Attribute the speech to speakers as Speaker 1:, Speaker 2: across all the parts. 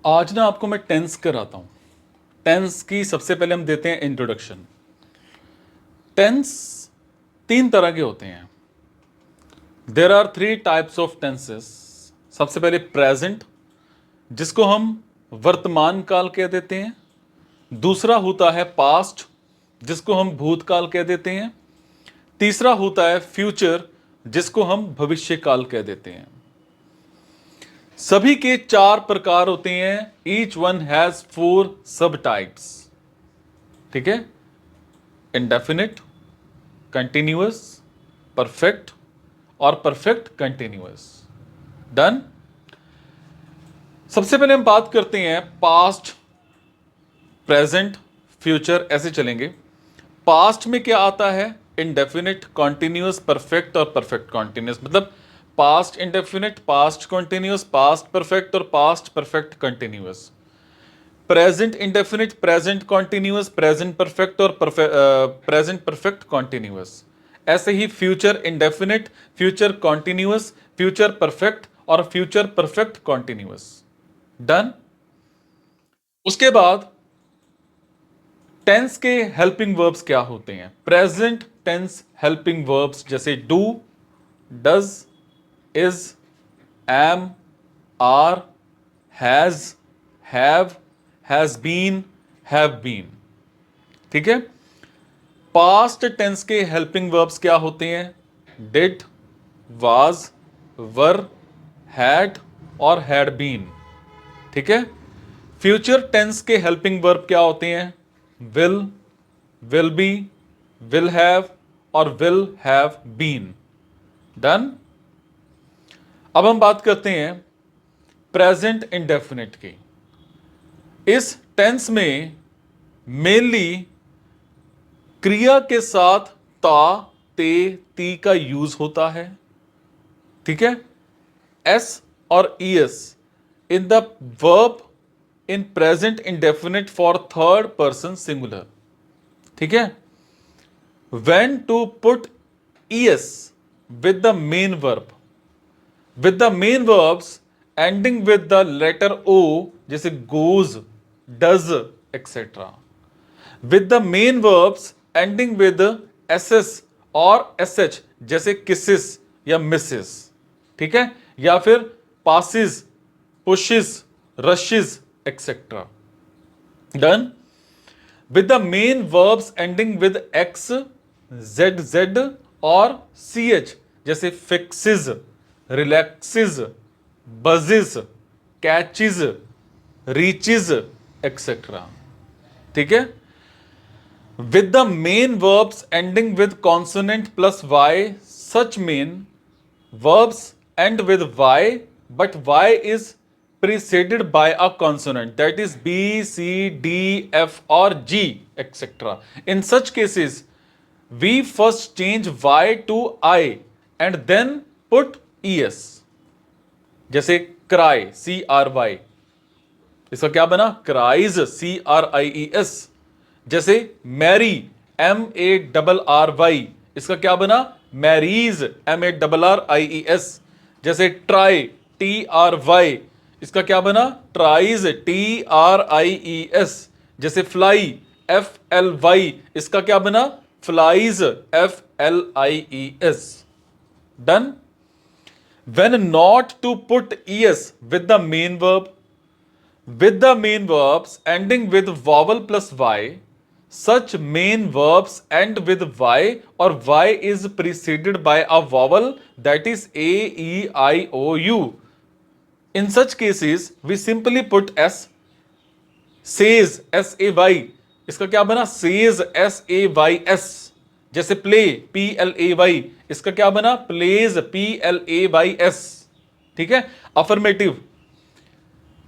Speaker 1: आज ना आपको मैं टेंस कराता हूं। टेंस की सबसे पहले हम देते हैं इंट्रोडक्शन। टेंस तीन तरह के होते हैं। There are three types of tenses. सबसे पहले प्रेजेंट, जिसको हम वर्तमान काल कह देते हैं। दूसरा होता है पास्ट, जिसको हम भूतकाल कह देते हैं। तीसरा होता है फ्यूचर, जिसको हम भविष्य काल कह देते हैं। सभी के चार प्रकार होते हैं। ईच वन हैज फोर सब टाइप्स। ठीक है, इंडेफिनिट, कंटिन्यूअस, परफेक्ट और परफेक्ट कंटिन्यूअस। डन। सबसे पहले हम बात करते हैं पास्ट, प्रेजेंट, फ्यूचर, ऐसे चलेंगे। पास्ट में क्या आता है? इंडेफिनिट, कॉन्टिन्यूअस, परफेक्ट और परफेक्ट कॉन्टिन्यूअस। मतलब past indefinite, past continuous, past perfect और past perfect continuous. Present indefinite, present continuous, present perfect और प्रेजेंट परफेक्ट कॉन्टिन्यूअस। ऐसे ही future indefinite, future continuous, future perfect और फ्यूचर परफेक्ट कॉन्टिन्यूअस। डन। उसके बाद tense के helping verbs क्या होते हैं? प्रेजेंट टेंस हेल्पिंग वर्ब्स जैसे do, does, is, am, are, has, has been, have been. ठीक है। पास्ट टेंस के हेल्पिंग वर्ब्स क्या होते हैं? डिड, वाज, वर, हैड और हैड बीन। ठीक है। फ्यूचर टेंस के हेल्पिंग वर्ब क्या होते हैं? Will, will be, will have और विल हैव बीन। डन। अब हम बात करते हैं प्रेजेंट इंडेफिनिट की। इस टेंस में मेनली क्रिया के साथ ता, ते, ती का यूज होता है। ठीक है। एस और ES in the verb in present indefinite for third person singular. ठीक है। When to put ES with the main verb, with the main verbs ending with the letter O, जैसे goes, does etcetera. With the main verbs ending with SS और SH, जैसे kisses या misses. ठीक है। या फिर passes, pushes, rushes etcetera. Done. With the main verbs ending with X, Z Z और C H, जैसे फिक्सिस, रिलैक्सिस, बजिस, कैचिज, रीचिज एक्सेट्रा। ठीक है। With the main verbs ending with consonant plus y, such main verbs end with y, but y is preceded by a consonant, that is B, C, D, F or G, etc. In such cases, we first change y to I and then put es. जैसे cry, CRY, इसका क्या बना? Cries, CRIES। जैसे marry, MARRY, इसका क्या बना? Marries, MARRIES। जैसे try, TRY, इसका क्या बना? Tries, TRIES। जैसे फ्लाई, FLY, इसका क्या बना? Flies, FLIES। Done. When not to put es with the main verb, with the main verbs ending with vowel plus y, such main verbs end with y or y is preceded by a vowel, that is a, e, I, o, u. In such cases, we simply put s. says, SAY, इसका क्या बना? says, SAYS। जैसे play, PLAY, इसका क्या बना? plays, PLAYS। ठीक है। Affirmative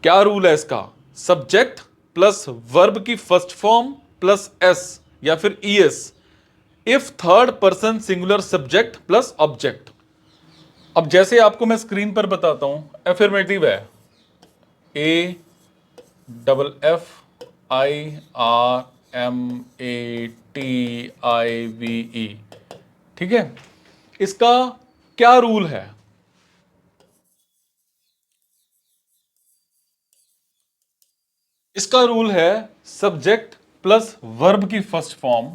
Speaker 1: क्या रूल है इसका? सब्जेक्ट प्लस वर्ब की फर्स्ट फॉर्म प्लस एस या फिर ES if third person singular subject plus object. अब जैसे आपको मैं स्क्रीन पर बताता हूं, एफर्मेटिव है AFFIRMATIVE। ठीक है। इसका क्या रूल है? इसका रूल है सब्जेक्ट प्लस वर्ब की फर्स्ट फॉर्म,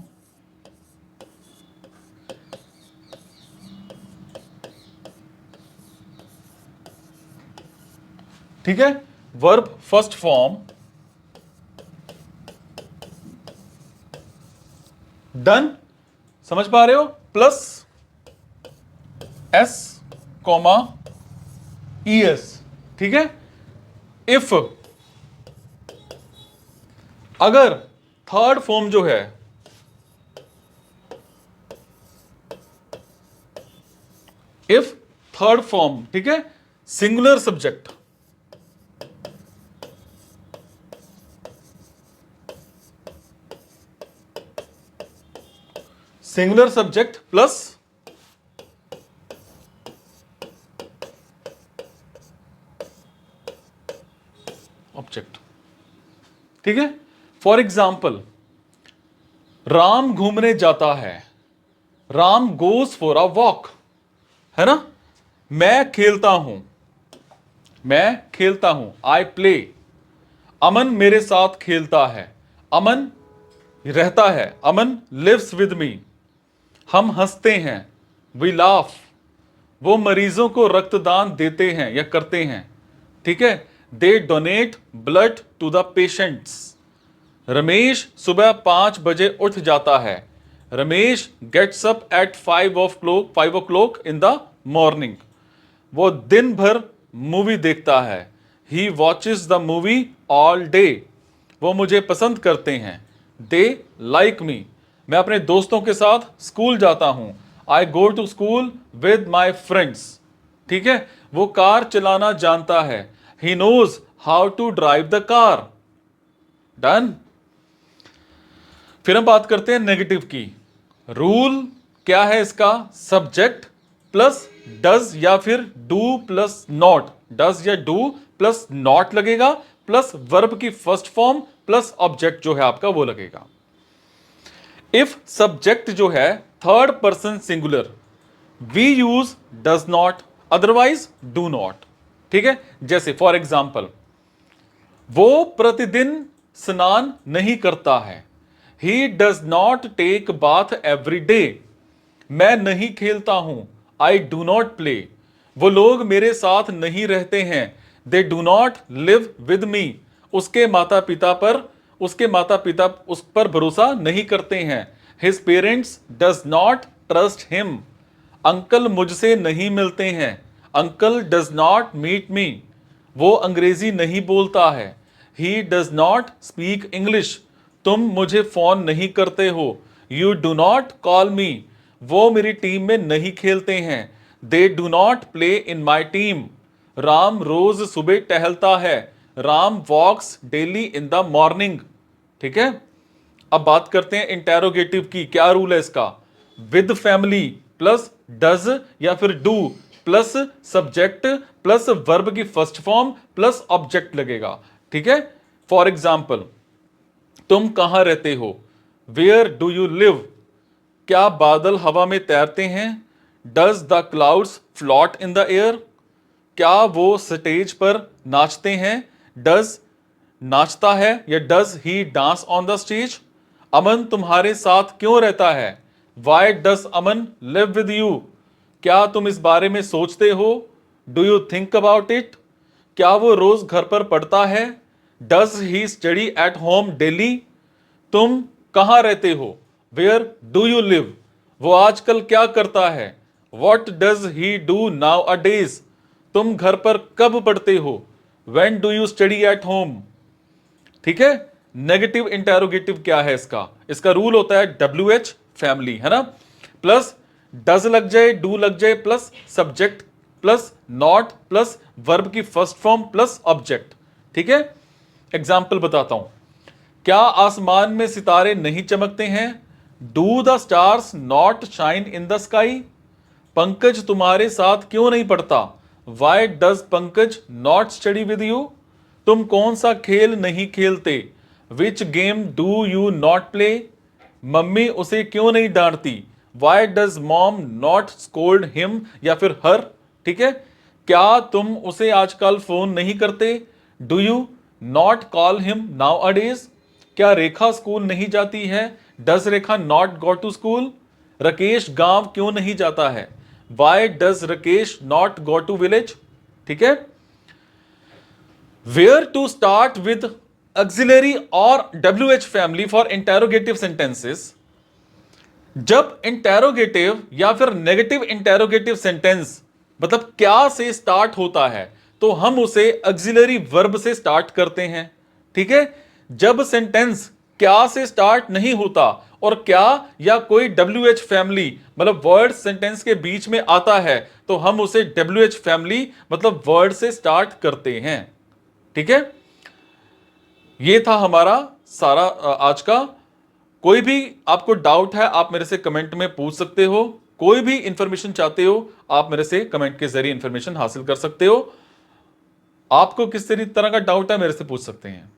Speaker 1: ठीक है, वर्ब फर्स्ट फॉर्म डन, समझ पा रहे हो, plus S comma E S, ठीक है। इफ अगर थर्ड फॉर्म जो है इफ थर्ड फॉर्म, ठीक है, singular subject, singular subject plus object, ठीक है। फॉर एग्जाम्पल, राम घूमने जाता है, Ram goes for a walk, है ना। मैं खेलता हूं, मैं खेलता हूं, आई प्ले। अमन मेरे साथ खेलता है, अमन रहता है, अमन लिव्स विद मी। हम हंसते हैं, वी लाफ। वो मरीजों को रक्तदान देते हैं या करते हैं, ठीक है, they donate blood to the patients. Ramesh सुबह 5 बजे उठ जाता है, Ramesh gets up at 5 o'clock in the morning. वो दिन भर मूवी देखता है, he watches the movie all day. वो मुझे पसंद करते हैं, दे लाइक मी। मैं अपने दोस्तों के साथ स्कूल जाता हूं, I go to school with my friends, ठीक है। वो कार चलाना जानता है, he knows how to drive the car. Done. फिर हम बात करते हैं नेगेटिव की। रूल क्या है इसका, सब्जेक्ट प्लस डज या फिर डू प्लस नॉट, डज या डू प्लस नॉट लगेगा, प्लस वर्ब की फर्स्ट फॉर्म प्लस ऑब्जेक्ट जो है आपका वो लगेगा। इफ सब्जेक्ट जो है third person singular, we use does not, otherwise do not, ठीक है। जैसे फॉर एग्जाम्पल, वो प्रतिदिन स्नान नहीं करता है, he does not take bath every day. मैं नहीं खेलता हूं, आई डू नॉट प्ले। वो लोग मेरे साथ नहीं रहते हैं, they do not live with me. उसके माता पिता उस पर भरोसा नहीं करते हैं, his parents does not trust him. Uncle मुझसे नहीं मिलते हैं, uncle does not meet me. वो अंग्रेजी नहीं बोलता है, he does not speak English. तुम मुझे फोन नहीं करते हो, you do not call me. वो मेरी टीम में नहीं खेलते हैं, they do not play in my team. Ram रोज सुबह टहलता है, राम वॉक्स डेली इन द मॉर्निंग, ठीक है। अब बात करते हैं इंटेरोगेटिव की, क्या रूल है इसका, विद फैमिली प्लस डज या फिर do plus subject plus verb की फर्स्ट फॉर्म प्लस ऑब्जेक्ट लगेगा, ठीक है। फॉर एग्जाम्पल, तुम कहां रहते हो, वेयर डू यू लिव। क्या बादल हवा में तैरते हैं, does the clouds float in the air. क्या वो स्टेज पर नाचते हैं, डज नाचता है या does he dance on the stage. Aman तुम्हारे साथ क्यों रहता है, why does Aman live with you. क्या तुम इस बारे में सोचते हो, do you think about it. क्या वो रोज घर पर पढ़ता है, does he study at home daily. तुम कहां रहते हो, वेयर डू यू लिव। वो आजकल क्या करता है, what does he do now a days. तुम घर पर कब पढ़ते हो, when do you study at home, ठीक है। नेगेटिव इंटेरोगेटिव क्या है इसका, इसका रूल होता है WH फैमिली, है ना, प्लस डज लग जाए, डू लग जाए, plus subject plus not plus verb की फर्स्ट फॉर्म प्लस ऑब्जेक्ट, ठीक है। एग्जाम्पल बताता हूं, क्या आसमान में सितारे नहीं चमकते हैं, do the stars not shine in the sky. Pankaj तुम्हारे साथ क्यों नहीं पढ़ता, why does Pankaj not study with you. तुम कौन सा खेल नहीं खेलते, which game do you not play. Mummy उसे क्यों नहीं डांटती, why does mom not scold him या फिर हर, ठीक है। क्या तुम उसे आजकल फोन नहीं करते, do you not call him nowadays, क्या रेखा स्कूल नहीं जाती है? Does Rekha not go to school? Rakesh गांव क्यों नहीं जाता है? Why does Rakesh not go to village? ठीक है। Where to start with auxiliary और WH family for interrogative sentences. जब इंटेरोगेटिव या फिर नेगेटिव इंटेरोगेटिव सेंटेंस मतलब क्या से स्टार्ट होता है तो हम उसे ऑक्सिलरी वर्ब से स्टार्ट करते हैं। ठीक है। जब सेंटेंस क्या से स्टार्ट नहीं होता और क्या या कोई WH फैमिली मतलब वर्ड सेंटेंस के बीच में आता है तो हम उसे WH फैमिली मतलब वर्ड से स्टार्ट करते हैं। ठीक है। ये था हमारा सारा आज का। कोई भी आपको डाउट है आप मेरे से कमेंट में पूछ सकते हो। कोई भी इंफॉर्मेशन चाहते हो आप मेरे से कमेंट के जरिए इंफॉर्मेशन हासिल कर सकते हो। आपको किस तरह का डाउट है मेरे से पूछ सकते हैं।